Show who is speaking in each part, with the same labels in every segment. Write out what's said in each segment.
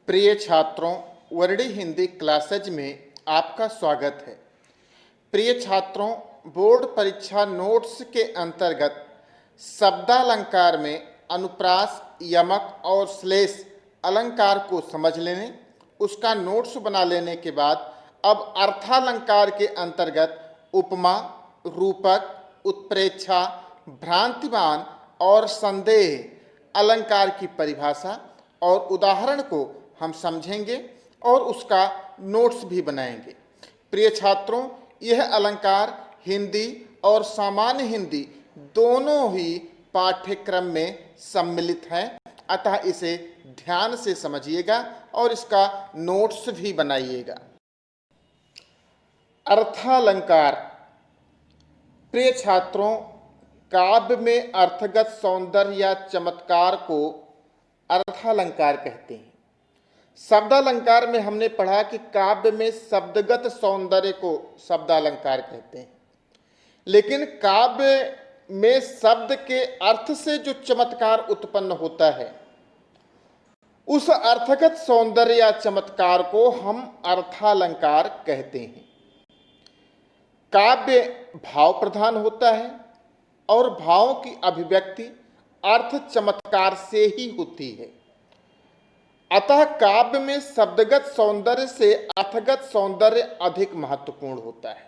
Speaker 1: प्रिय छात्रों, Verde Hindi classes में आपका स्वागत है। प्रिय छात्रों, बोर्ड परीक्षा नोट्स के अंतर्गत शब्दालंकार में अनुप्रास, यमक और श्लेष अलंकार को समझ लेने, उसका नोट्स बना लेने के बाद अब अर्थालंकार के अंतर्गत उपमा, रूपक, उत्प्रेक्षा, भ्रांतिमान और संदेह अलंकार की परिभाषा और उदाहरण को हम समझेंगे और उसका नोट्स भी बनाएंगे। प्रिय छात्रों, यह अलंकार हिंदी और सामान्य हिंदी दोनों ही पाठ्यक्रम में सम्मिलित है, अतः इसे ध्यान से समझिएगा और इसका नोट्स भी बनाइएगा। अर्थालंकार। प्रिय छात्रों, काव्य में अर्थगत सौंदर्य या चमत्कार को अर्थालंकार कहते हैं। शब्दालंकार में हमने पढ़ा कि काव्य में शब्दगत सौंदर्य को शब्दालंकार कहते हैं, लेकिन काव्य में शब्द के अर्थ से जो चमत्कार उत्पन्न होता है, उस अर्थगत सौंदर्य या चमत्कार को हम अर्थालंकार कहते हैं। काव्य भाव प्रधान होता है और भावों की अभिव्यक्ति अर्थ चमत्कार से ही होती है। अतः काव्य में शब्दगत सौंदर्य से अर्थगत सौंदर्य अधिक महत्वपूर्ण होता है।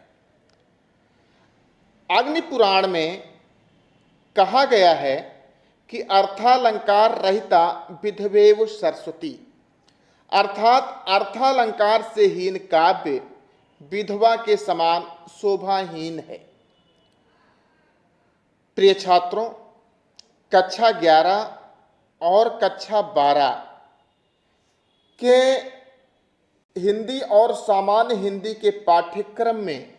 Speaker 1: अग्नि पुराण में कहा गया है कि अर्थालंकार रहिता विधवेव सरस्वती, अर्थात अर्थालंकार से हीन काव्य विधवा के समान शोभाहीन है। प्रिय छात्रों, कक्षा 11 और कक्षा 12 के हिंदी और सामान्य हिंदी के पाठ्यक्रम में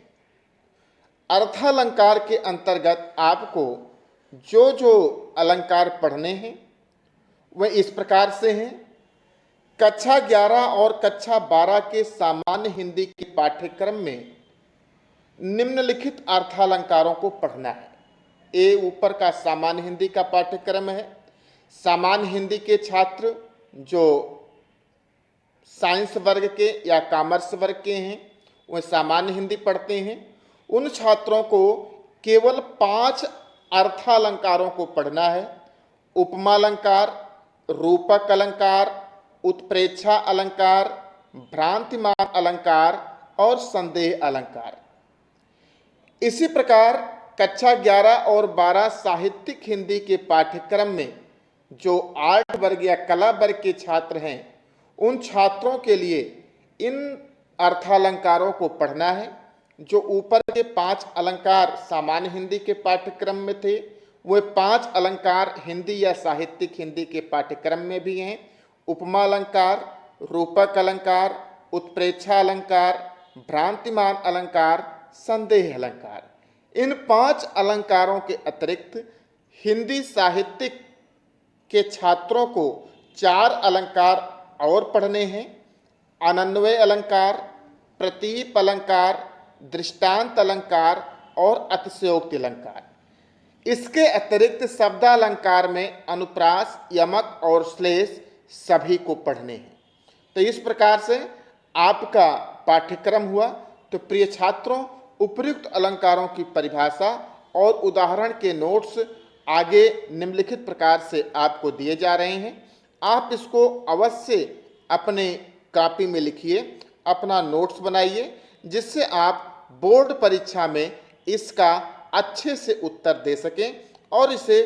Speaker 1: अर्थालंकार के अंतर्गत आपको जो जो अलंकार पढ़ने हैं वह इस प्रकार से हैं। कक्षा 11 और कक्षा 12 के सामान्य हिंदी के पाठ्यक्रम में निम्नलिखित अर्थालंकारों को पढ़ना है। ये ऊपर का सामान्य हिंदी का पाठ्यक्रम है। सामान्य हिंदी के छात्र जो साइंस वर्ग के या कॉमर्स वर्ग के हैं वह सामान्य हिंदी पढ़ते हैं। उन छात्रों को केवल 5 अर्थालंकारों को पढ़ना है। उपमा अलंकार, रूपक अलंकार, उत्प्रेक्षा अलंकार, भ्रांतिमान अलंकार और संदेह अलंकार। इसी प्रकार कक्षा 11 और 12 साहित्यिक हिंदी के पाठ्यक्रम में जो आर्ट वर्ग या कला वर्ग के छात्र हैं, उन छात्रों के लिए इन अर्थालंकारों को पढ़ना है। जो ऊपर के 5 अलंकार सामान्य हिंदी के पाठ्यक्रम में थे, वे 5 अलंकार हिंदी या साहित्यिक हिंदी के पाठ्यक्रम में भी हैं। उपमा अलंकार, रूपक अलंकार, उत्प्रेक्षा अलंकार, भ्रांतिमान अलंकार, संदेह अलंकार। इन 5 अलंकारों के अतिरिक्त हिंदी साहित्यिक के छात्रों को 4 अलंकार और पढ़ने हैं। अनन्वय अलंकार, प्रतीप अलंकार, दृष्टांत अलंकार और अतिशयोक्ति अलंकार। इसके अतिरिक्त शब्दालंकार में अनुप्रास, यमक और श्लेष सभी को पढ़ने हैं। तो इस प्रकार से आपका पाठ्यक्रम हुआ। तो प्रिय छात्रों, उपर्युक्त अलंकारों की परिभाषा और उदाहरण के नोट्स आगे निम्नलिखित प्रकार से आपको दिए जा रहे हैं। आप इसको अवश्य अपने कॉपी में लिखिए, अपना नोट्स बनाइए, जिससे आप बोर्ड परीक्षा में इसका अच्छे से उत्तर दे सकें और इसे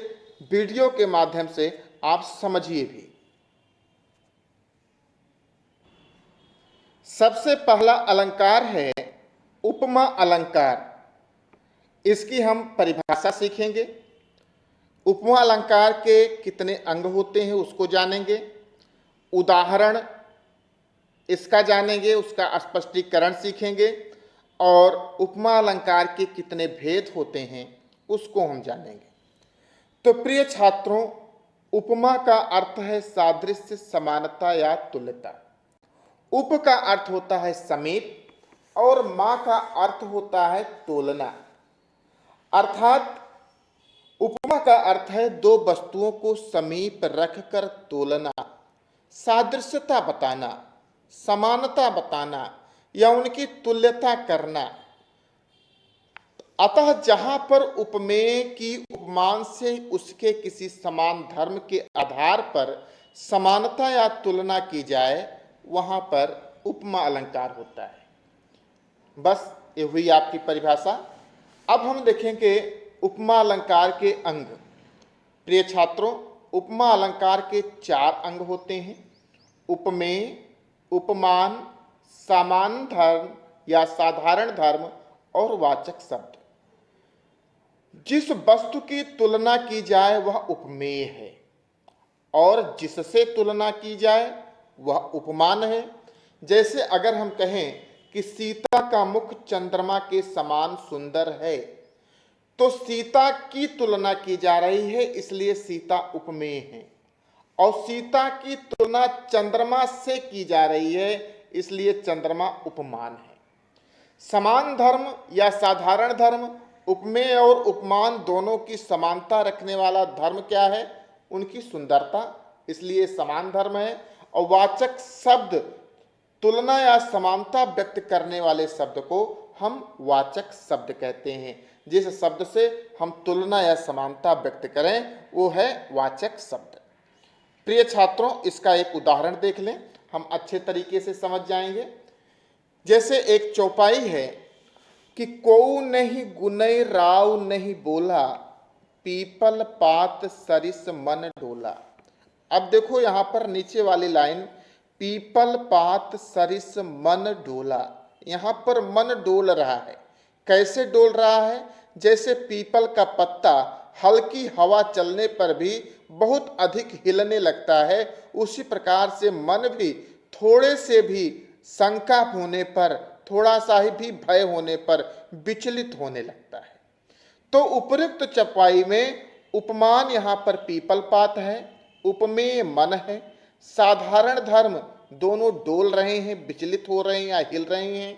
Speaker 1: वीडियो के माध्यम से आप समझिए भी। सबसे पहला अलंकार है उपमा अलंकार। इसकी हम परिभाषा सीखेंगे। उपमा अलंकार के कितने अंग होते हैं उसको जानेंगे। उदाहरण इसका जानेंगे, उसका स्पष्टीकरण सीखेंगे और उपमा अलंकार के कितने भेद होते हैं उसको हम जानेंगे। तो प्रिय छात्रों, उपमा का अर्थ है सादृश्य, समानता या तुल्यता। उप का अर्थ होता है समीप और मा का अर्थ होता है तोलना। अर्थात उपमा का अर्थ है दो वस्तुओं को समीप रखकर तोलना, सादृश्यता बताना, समानता बताना या उनकी तुल्यता करना। अतः जहां पर उपमेय की उपमान से उसके किसी समान धर्म के आधार पर समानता या तुलना की जाए, वहां पर उपमा अलंकार होता है। बस ये हुई आपकी परिभाषा। अब हम देखेंगे उपमा अलंकार के अंग। प्रिय छात्रों, उपमा अलंकार के 4 अंग होते हैं: उपमेय, उपमान, सामान्य धर्म या साधारण धर्म और वाचक शब्द। जिस वस्तु की तुलना की जाए वह उपमेय है और जिससे तुलना की जाए वह उपमान है। जैसे अगर हम कहें कि सीता का मुख चंद्रमा के समान सुंदर है, तो सीता की तुलना की जा रही है, इसलिए सीता उपमेय है। और सीता की तुलना चंद्रमा से की जा रही है, इसलिए चंद्रमा उपमान है। समान धर्म या साधारण धर्म, उपमेय और उपमान दोनों की समानता रखने वाला धर्म क्या है? उनकी सुंदरता, इसलिए समान धर्म है। और वाचक शब्द तुलना या समानता व्यक्त करने वाले शब्द को हम वाचक शब्द कहते हैं। जिस शब्द से हम तुलना या समानता व्यक्त करें वो है वाचक शब्द। प्रिय छात्रों, इसका एक उदाहरण देख लें, हम अच्छे तरीके से समझ जाएंगे। जैसे एक चौपाई है कि कोऊ नहीं गुनई राव नहीं बोला, पीपल पात सरिस मन डोला। अब देखो यहाँ पर नीचे वाली लाइन, पीपल पात सरिस मन डोला, यहाँ पर मन डोल रहा है। कैसे डोल रहा है? जैसे पीपल का पत्ता हल्की हवा चलने पर भी बहुत अधिक हिलने लगता है, उसी प्रकार से मन भी थोड़े से भी शंका होने पर, थोड़ा सा ही भी भय होने पर विचलित होने लगता है। तो उपयुक्त चौपाई में उपमान यहाँ पर पीपल पात है, उपमेय मन है, साधारण धर्म दोनों डोल रहे हैं, विचलित हो रहे हैं या हिल रहे हैं।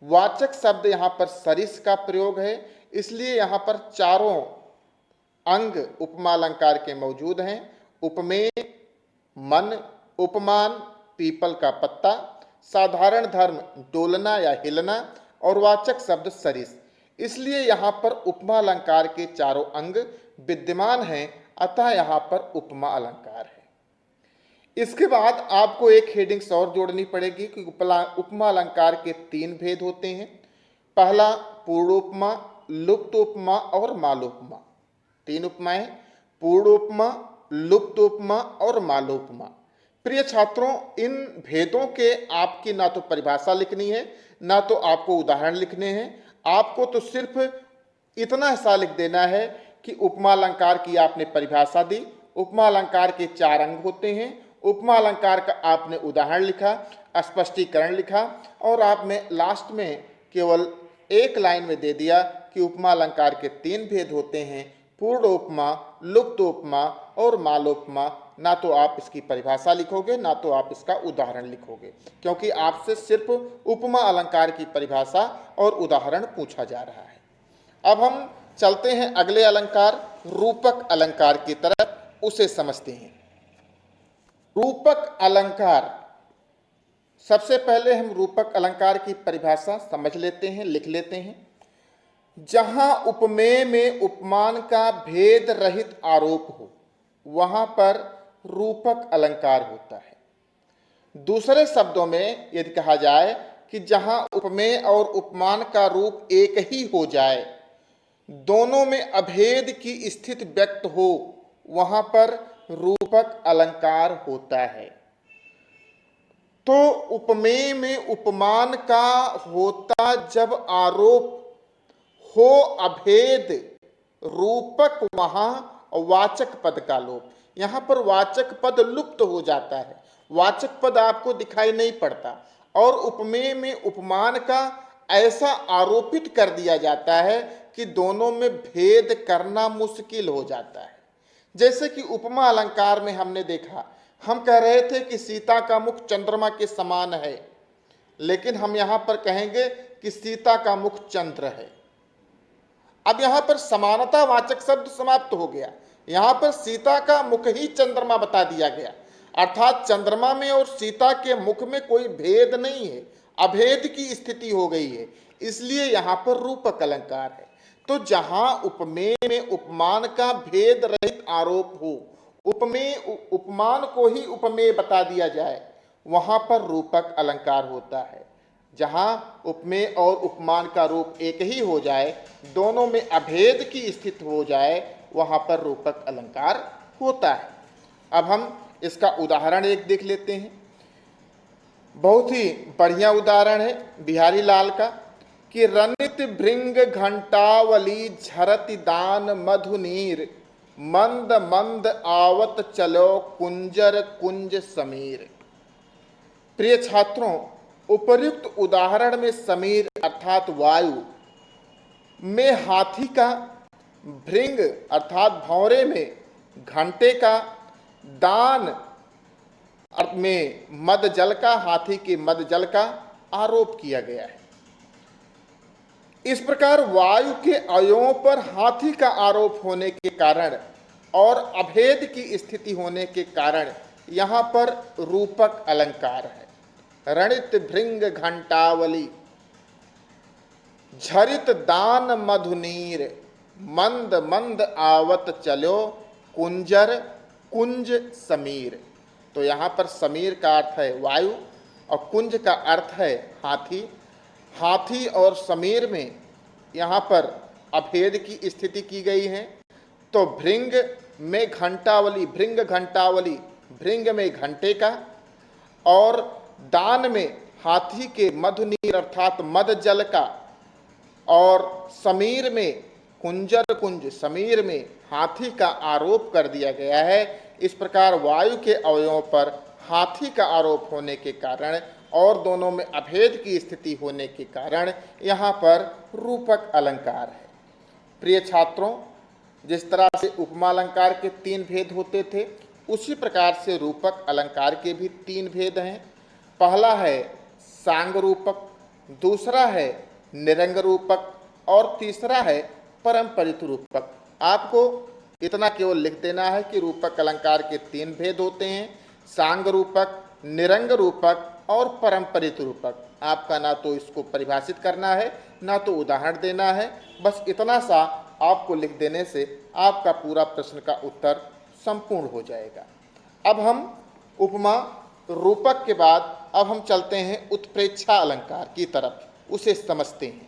Speaker 1: वाचक शब्द यहाँ पर सरिस का प्रयोग है, इसलिए यहाँ पर चारों अंग उपमा अलंकार के मौजूद हैं: उपमेय, मन, उपमान, पीपल का पत्ता, साधारण धर्म डोलना या हिलना और वाचक शब्द सरिस। इसलिए यहाँ पर उपमा अलंकार के चारों अंग विद्यमान हैं, अतः यहाँ पर उपमा अलंकार है। इसके बाद आपको एक हेडिंग्स और जोड़नी पड़ेगी कि उपमा अलंकार के 3 भेद होते हैं। पहला पूर्णोपमा, लुप्त उपमा और मालोपमा। 3 उपमाएं: पूर्णोपमा, लुप्त उपमा और मालोपमा। प्रिय छात्रों, इन भेदों के आपकी ना तो परिभाषा लिखनी है, ना तो आपको उदाहरण लिखने हैं। आपको तो सिर्फ इतना हिस्सा लिख देना है कि उपमा अलंकार की आपने परिभाषा दी, उपमा अलंकार के 4 अंग होते हैं, उपमा अलंकार का आपने उदाहरण लिखा, स्पष्टीकरण लिखा और आपने लास्ट में केवल एक लाइन में दे दिया कि उपमा अलंकार के 3 भेद होते हैं: पूर्ण उपमा, लुप्त उपमा और मालोपमा। ना तो आप इसकी परिभाषा लिखोगे, ना तो आप इसका उदाहरण लिखोगे, क्योंकि आपसे सिर्फ उपमा अलंकार की परिभाषा और उदाहरण पूछा जा रहा है। अब हम चलते हैं अगले अलंकार रूपक अलंकार की तरफ, उसे समझते हैं। रूपक अलंकार, सबसे पहले हम रूपक अलंकार की परिभाषा समझ लेते हैं, लिख लेते हैं। जहां उपमेय में उपमान का भेद रहित आरोप हो, वहां पर रूपक अलंकार होता है। दूसरे शब्दों में यदि कहा जाए कि जहां उपमेय और उपमान का रूप एक ही हो जाए, दोनों में अभेद की स्थिति व्यक्त हो, वहां पर रूपक अलंकार होता है। तो उपमेय में उपमान का होता जब आरोप हो अभेद, रूपक वहां वाचक पद का लोप। यहां पर वाचक पद लुप्त हो जाता है, वाचक पद आपको दिखाई नहीं पड़ता और उपमेय में उपमान का ऐसा आरोपित कर दिया जाता है कि दोनों में भेद करना मुश्किल हो जाता है। जैसे कि उपमा अलंकार में हमने देखा, हम कह रहे थे कि सीता का मुख चंद्रमा के समान है, लेकिन हम यहां पर कहेंगे कि सीता का मुख चंद्र है। अब यहां पर समानता वाचक शब्द समाप्त हो गया, यहां पर सीता का मुख ही चंद्रमा बता दिया गया। अर्थात चंद्रमा में और सीता के मुख में कोई भेद नहीं है, अभेद की स्थिति हो गई है, इसलिए यहाँ पर रूपक अलंकार है। तो जहाँ उपमेय में उपमान का भेद रहित आरोप हो, उपमेय उपमान को ही उपमेय बता दिया जाए, वहाँ पर रूपक अलंकार होता है। जहाँ उपमेय और उपमान का रूप एक ही हो जाए, दोनों में अभेद की स्थिति हो जाए, वहाँ पर रूपक अलंकार होता है। अब हम इसका उदाहरण एक देख लेते हैं। बहुत ही बढ़िया उदाहरण है बिहारी लाल का कि रनित भृंग घंटावली झरति दान मधुनीर, मंद मंद आवत चलो कुंजर कुंज समीर। प्रिय छात्रों, उपर्युक्त उदाहरण में समीर अर्थात वायु में हाथी का, भृंग अर्थात भौरे में घंटे का, दान में मद जल का, हाथी के मद जल का आरोप किया गया है। इस प्रकार वायु के अवयवों पर हाथी का आरोप होने के कारण और अभेद की स्थिति होने के कारण यहाँ पर रूपक अलंकार है। रणित भृंग घंटावली झरित दान मधुनीर, मंद मंद आवत चलो कुंजर कुंज समीर। तो यहाँ पर समीर का अर्थ है वायु और कुंज का अर्थ है हाथी। हाथी और समीर में यहाँ पर अभेद की स्थिति की गई है। तो भृंग में घंटावली, भृंग घंटावली, भृंग में घंटे का, और दान में हाथी के मधुनीर अर्थात मद जल का, और समीर में कुंजर कुंज, समीर में हाथी का आरोप कर दिया गया है। इस प्रकार वायु के अवयवों पर हाथी का आरोप होने के कारण और दोनों में अभेद की स्थिति होने के कारण यहाँ पर रूपक अलंकार है। प्रिय छात्रों, जिस तरह से उपमा अलंकार के 3 भेद होते थे, उसी प्रकार से रूपक अलंकार के भी 3 भेद हैं। पहला है सांग रूपक, दूसरा है निरंग रूपक और तीसरा है परंपरित रूपक। आपको इतना केवल लिख देना है कि रूपक अलंकार के 3 भेद होते हैं, सांग रूपक, निरंग रूपक और परंपरित रूपक। आपका ना तो इसको परिभाषित करना है, ना तो उदाहरण देना है, बस इतना सा आपको लिख देने से आपका पूरा प्रश्न का उत्तर संपूर्ण हो जाएगा। अब हम उपमा रूपक के बाद अब हम चलते हैं उत्प्रेक्षा अलंकार की तरफ, उसे समझते हैं।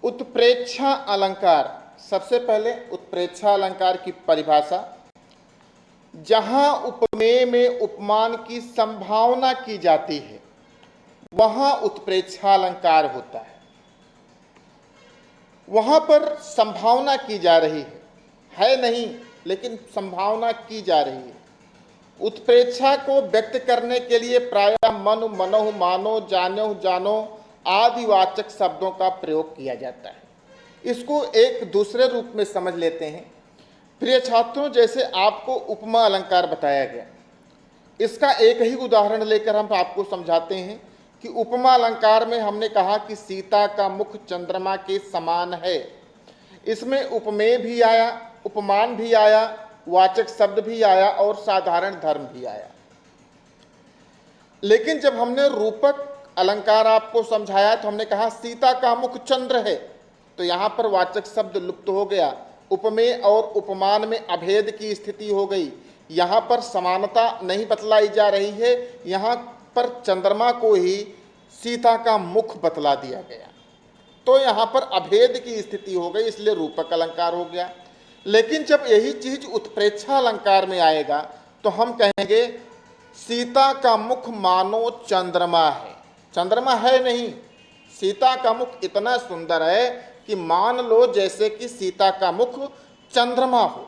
Speaker 1: उत्प्रेक्षा अलंकार, सबसे पहले उत्प्रेक्षा अलंकार की परिभाषा, जहां उपमेय में उपमान की संभावना की जाती है वहां उत्प्रेक्षा अलंकार होता है। वहां पर संभावना की जा रही है नहीं, लेकिन संभावना की जा रही है। उत्प्रेक्षा को व्यक्त करने के लिए प्रायः मनु, मनोह, मानो, जानो, जानो आदि वाचक शब्दों का प्रयोग किया जाता है। इसको एक दूसरे रूप में समझ लेते हैं। प्रिय छात्रों, जैसे आपको उपमा अलंकार बताया गया, इसका एक ही उदाहरण लेकर हम आपको समझाते हैं कि उपमा अलंकार में हमने कहा कि सीता का मुख चंद्रमा के समान है। इसमें उपमेय भी आया, उपमान भी आया, वाचक शब्द भी आया और साधारण धर्म भी आया। लेकिन जब हमने रूपक अलंकार आपको समझाया तो हमने कहा सीता का मुख चंद्र है, तो यहाँ पर वाचक शब्द लुप्त हो गया, उपमेय और उपमान में अभेद की स्थिति हो गई। यहाँ पर समानता नहीं बतलाई जा रही है, यहाँ पर चंद्रमा को ही सीता का मुख बतला दिया गया, तो यहाँ पर अभेद की स्थिति हो गई, इसलिए रूपक अलंकार हो गया। लेकिन जब यही चीज उत्प्रेक्षा अलंकार में आएगा तो हम कहेंगे सीता का मुख मानो चंद्रमा है। चंद्रमा है नहीं, सीता का मुख इतना सुंदर है कि मान लो जैसे कि सीता का मुख चंद्रमा हो।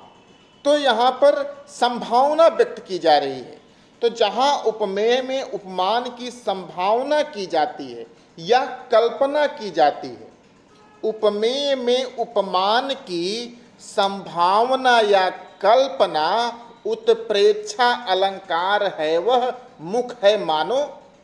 Speaker 1: तो यहाँ पर संभावना व्यक्त की जा रही है। तो जहाँ उपमेय में उपमान की संभावना की जाती है या कल्पना की जाती है, उपमेय में उपमान की संभावना या कल्पना उत्प्रेक्षा अलंकार है, वह मुख है मानो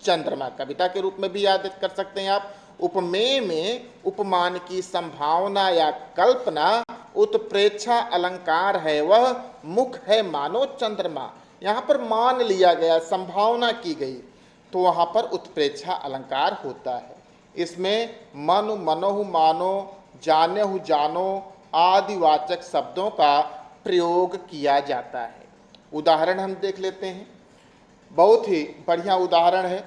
Speaker 1: चंद्रमा। कविता के रूप में भी याद कर सकते हैं आप, उपमेय में उपमान की संभावना या कल्पना उत्प्रेक्षा अलंकार है, वह मुख है मानो चंद्रमा। यहाँ पर मान लिया गया, संभावना की गई, तो वहाँ पर उत्प्रेक्षा अलंकार होता है। इसमें मनु मनोहु मानो, जानेहु जानो आदि वाचक शब्दों का प्रयोग किया जाता है। उदाहरण हम देख लेते हैं, बहुत ही बढ़िया उदाहरण है।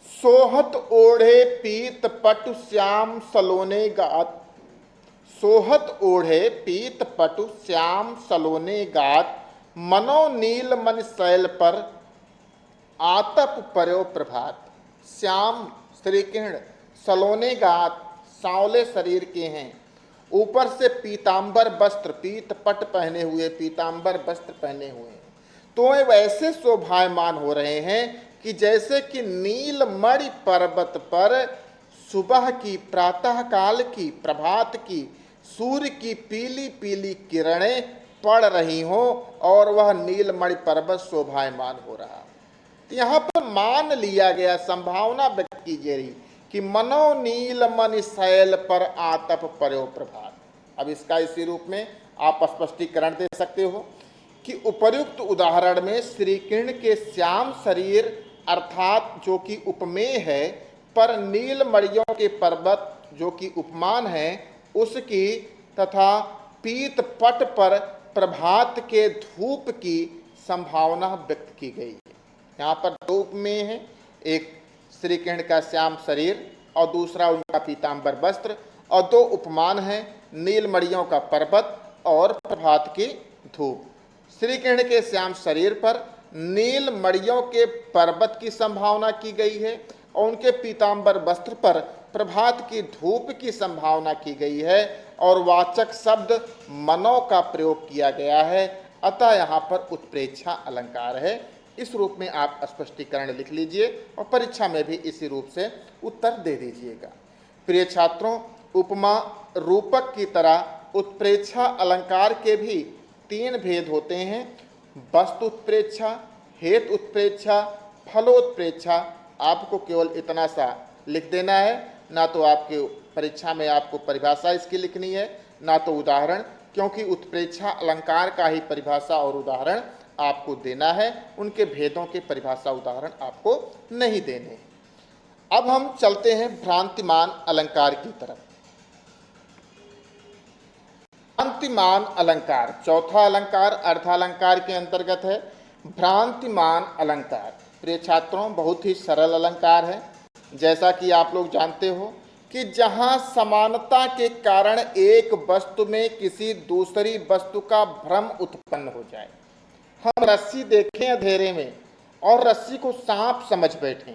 Speaker 1: सोहत ओढ़े पीत पटु श्याम सलोने गात, सोहत ओढ़े पीत पटु श्याम सलोने गात, मनो नील मन शैल पर आतप पर्यो प्रभात। श्याम श्रीकिरण सलोने गात, सांवले शरीर के हैं, ऊपर से पीतांबर वस्त्र, पीत पट पहने हुए, पीतांबर वस्त्र पहने हुए हैं, तो वे वैसे शोभायमान हो रहे हैं कि जैसे कि नीलमणि पर्वत पर सुबह की, प्रातः काल की, प्रभात की, सूर्य की पीली पीली किरणें पड़ रही हों और वह नीलमणि पर्वत शोभायमान हो रहा। तो यहाँ पर मान लिया गया, संभावना व्यक्त की जा रही कि मनो नील मन शैल पर आतप पर्यो प्रभात। अब इसका इसी रूप में आप स्पष्टीकरण दे सकते हो कि उपर्युक्त उदाहरण में श्री किरण के श्याम शरीर अर्थात जो कि उपमेय है, पर नील मणियों के पर्वत जो कि उपमान है उसकी, तथा पीत पट पर प्रभात के धूप की संभावना व्यक्त की गई है। यहाँ पर दो उपमेय हैं, एक श्री किरण का श्याम शरीर और दूसरा उनका पीतांबर वस्त्र, और दो उपमान हैं, नीलमणियों का पर्वत और प्रभात की धूप। श्री किरण के श्याम शरीर पर नीलमणियों के पर्वत की संभावना की गई है और उनके पीतांबर वस्त्र पर प्रभात की धूप की संभावना की गई है, और वाचक शब्द मनो का प्रयोग किया गया है, अतः यहाँ पर उत्प्रेक्षा अलंकार है। इस रूप में आप स्पष्टीकरण लिख लीजिए और परीक्षा में भी इसी रूप से उत्तर दे दीजिएगा। प्रिय छात्रों, उपमा रूपक की तरह उत्प्रेक्षा अलंकार के भी तीन भेद होते हैं, वस्तु उत्प्रेक्षा, हेतु उत्प्रेक्षा, फलोत्प्रेक्षा। आपको केवल इतना सा लिख देना है, ना तो आपके परीक्षा में आपको परिभाषा इसकी लिखनी है, ना तो उदाहरण, क्योंकि उत्प्रेक्षा अलंकार का ही परिभाषा और उदाहरण आपको देना है, उनके भेदों के परिभाषा उदाहरण आपको नहीं देने। अब हम चलते हैं भ्रांतिमान अलंकार की तरफ। भ्रांतिमान अलंकार चौथा अलंकार अर्थालंकार के अंतर्गत है। भ्रांतिमान अलंकार प्रिय छात्रों बहुत ही सरल अलंकार है। जैसा कि आप लोग जानते हो कि जहाँ समानता के कारण एक वस्तु में किसी दूसरी वस्तु का भ्रम उत्पन्न हो जाए, हम रस्सी देखें अंधेरे में और रस्सी को सांप समझ बैठें,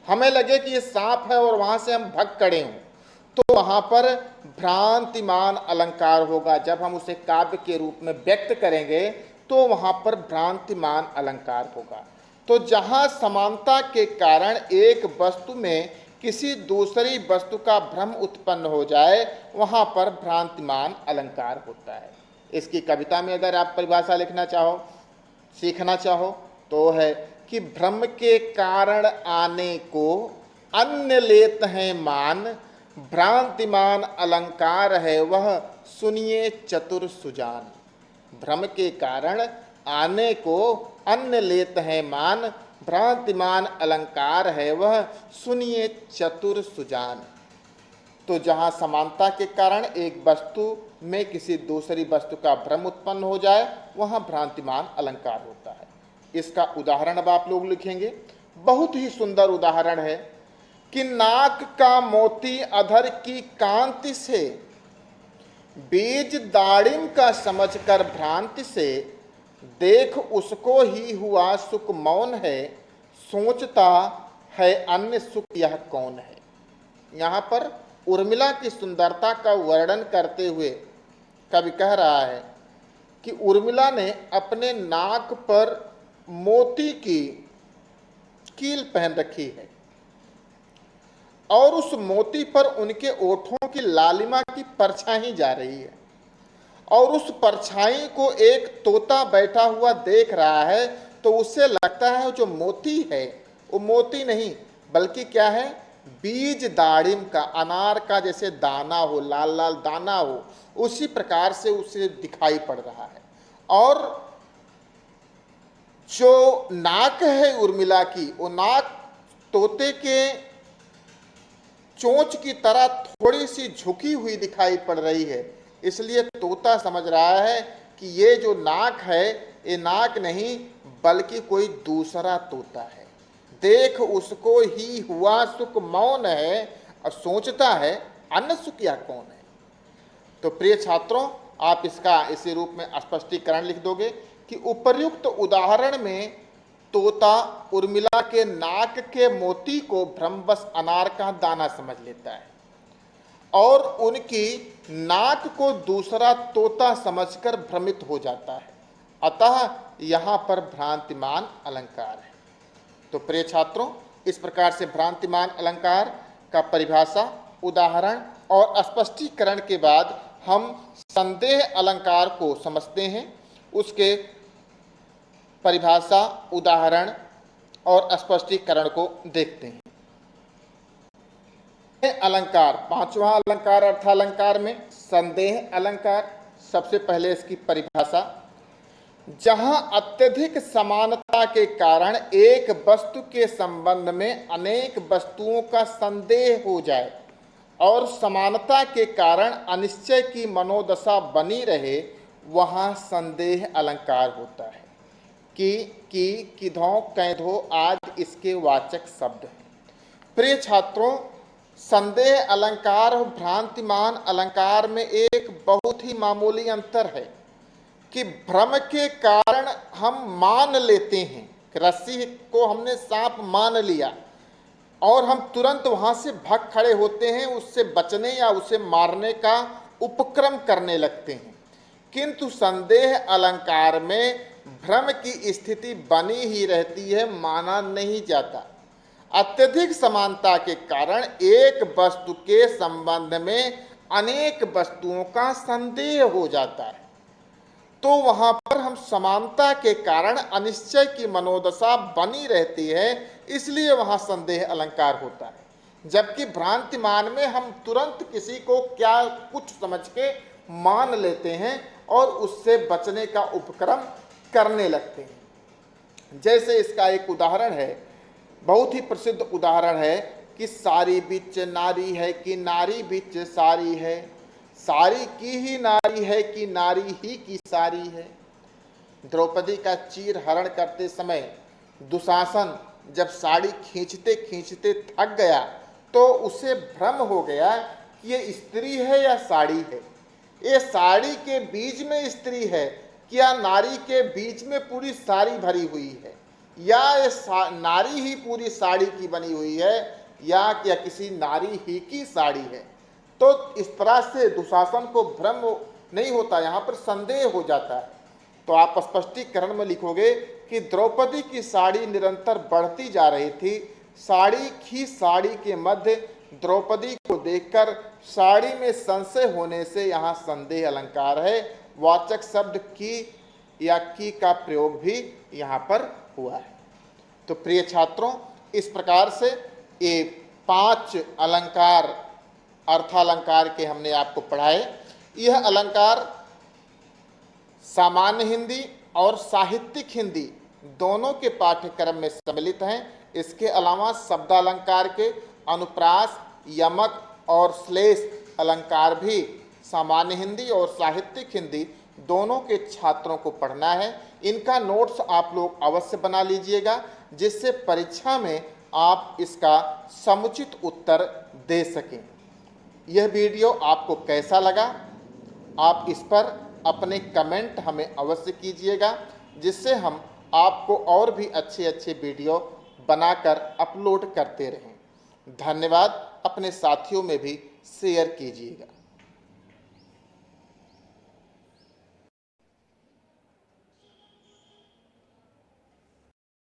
Speaker 1: हमें लगे कि ये सांप है और वहाँ से हम भग खड़े हों, तो वहाँ पर भ्रांतिमान अलंकार होगा। जब हम उसे काव्य के रूप में व्यक्त करेंगे तो वहाँ पर भ्रांतिमान अलंकार होगा। तो जहाँ समानता के कारण एक वस्तु में किसी दूसरी वस्तु का भ्रम उत्पन्न हो जाए, वहाँ पर भ्रांतिमान अलंकार होता है। इसकी कविता में अगर आप परिभाषा लिखना चाहो, सीखना चाहो, तो है कि भ्रम के कारण आने को अन्य लेत हैं मान, भ्रांतिमान अलंकार है वह सुनिए चतुर सुजान। भ्रम के कारण आने को अन्य लेत हैं मान, भ्रांतिमान अलंकार है वह सुनिए चतुर सुजान। तो जहाँ समानता के कारण एक वस्तु में किसी दूसरी वस्तु का भ्रम उत्पन्न हो जाए, वहाँ भ्रांतिमान अलंकार होता है। इसका उदाहरण अब आप लोग लिखेंगे। बहुत ही सुंदर उदाहरण है कि नाक का मोती अधर की कांति से, बीज दाड़िम का समझकर भ्रांति से, देख उसको ही हुआ सुख मौन है, सोचता है अन्य सुख यह कौन है। यहाँ पर उर्मिला की सुंदरता का वर्णन करते हुए कवि कह रहा है कि उर्मिला ने अपने नाक पर मोती की कील पहन रखी है और उस मोती पर उनके ओठों की लालिमा की परछाई जा रही है, और उस परछाई को एक तोता बैठा हुआ देख रहा है, तो उससे लगता है जो मोती है वो मोती नहीं बल्कि क्या है, बीज दाड़िम का, अनार का जैसे दाना हो, लाल लाल दाना हो, उसी प्रकार से उसे दिखाई पड़ रहा है। और जो नाक है उर्मिला की, वो नाक तोते के चोंच की तरह थोड़ी सी झुकी हुई दिखाई पड़ रही है। इसलिए तोता समझ रहा है कि ये जो नाक है, ये नाक नहीं बल्कि कोई दूसरा तोता है। देख उसको ही हुआ सुख मौन है, और सोचता है अन्य सुख या कौन है। तो प्रिय छात्रों, आप इसका इसी रूप में स्पष्टीकरण लिख दोगे कि उपर्युक्त उदाहरण में तोता उर्मिला के नाक के मोती को भ्रमवश अनार का दाना समझ लेता है और उनकी नाक को दूसरा तोता समझकर भ्रमित हो जाता है। अतः यहाँ पर भ्रांतिमान अलंकार है। तो प्रिय छात्रों, इस प्रकार से भ्रांतिमान अलंकार का परिभाषा, उदाहरण और स्पष्टीकरण के बाद हम संदेह अलंकार को समझते हैं। उसके परिभाषा, उदाहरण और स्पष्टीकरण को देखते हैं। अलंकार, पांचवा अलंकार अर्थालंकार में संदेह अलंकार। सबसे पहले इसकी परिभाषा, जहां अत्यधिक समानता के कारण एक वस्तु के संबंध में अनेक वस्तुओं का संदेह हो जाए और समानता के कारण अनिश्चय की मनोदशा बनी रहे, वहां संदेह अलंकार होता है। की, किधों, कैधो आदि इसके वाचक शब्द हैं। प्रिय छात्रों, संदेह अलंकार और भ्रांतिमान अलंकार में एक बहुत ही मामूली अंतर है कि भ्रम के कारण हम मान लेते हैं कि रस्सी को हमने सांप मान लिया और हम तुरंत वहां से भाग खड़े होते हैं, उससे बचने या उसे मारने का उपक्रम करने लगते हैं। किंतु संदेह अलंकार में भ्रम की स्थिति बनी ही रहती है, माना नहीं जाता। अत्यधिक समानता के कारण एक वस्तु के संबंध में अनेक वस्तुओं का संदेह हो जाता है, तो वहां पर हम समानता के कारण अनिश्चय की मनोदशा बनी रहती है, इसलिए वहां संदेह अलंकार होता है। जबकि भ्रांतिमान में हम तुरंत किसी को क्या कुछ समझ के मान लेते हैं और उससे बचने का उपक्रम करने लगते हैं। जैसे इसका एक उदाहरण है, बहुत ही प्रसिद्ध उदाहरण है कि सारी बिच नारी है कि नारी बिच सारी है, सारी की ही नारी है कि नारी ही की सारी है। द्रौपदी का चीर हरण करते समय दुशासन जब साड़ी खींचते खींचते थक गया तो उसे भ्रम हो गया कि ये स्त्री है या साड़ी है, ये साड़ी के बीच में स्त्री है क्या नारी के बीच में पूरी साड़ी भरी हुई है, या ये नारी ही पूरी साड़ी की बनी हुई है, या किसी नारी ही की साड़ी है। तो इस तरह से दुशासन को भ्रम नहीं होता, यहाँ पर संदेह हो जाता है। तो आप स्पष्टीकरण में लिखोगे कि द्रौपदी की साड़ी निरंतर बढ़ती जा रही थी, साड़ी ही साड़ी के मध्य द्रौपदी को देखकर साड़ी में संशय होने से यहाँ संदेह अलंकार है। वाचक शब्द की या की का प्रयोग भी यहाँ पर हुआ है। तो प्रिय छात्रों, इस प्रकार से ये 5 अलंकार अर्थालंकार के हमने आपको पढ़ाए। यह अलंकार सामान्य हिंदी और साहित्यिक हिंदी दोनों के पाठ्यक्रम में सम्मिलित हैं। इसके अलावा शब्दालंकार के अनुप्रास, यमक और श्लेष अलंकार भी सामान्य हिंदी और साहित्यिक हिंदी दोनों के छात्रों को पढ़ना है। इनका नोट्स आप लोग अवश्य बना लीजिएगा, जिससे परीक्षा में आप इसका समुचित उत्तर दे सकें। यह वीडियो आपको कैसा लगा, आप इस पर अपने कमेंट हमें अवश्य कीजिएगा, जिससे हम आपको और भी अच्छे अच्छे वीडियो बनाकर अपलोड करते रहें। धन्यवाद। अपने साथियों में भी शेयर कीजिएगा।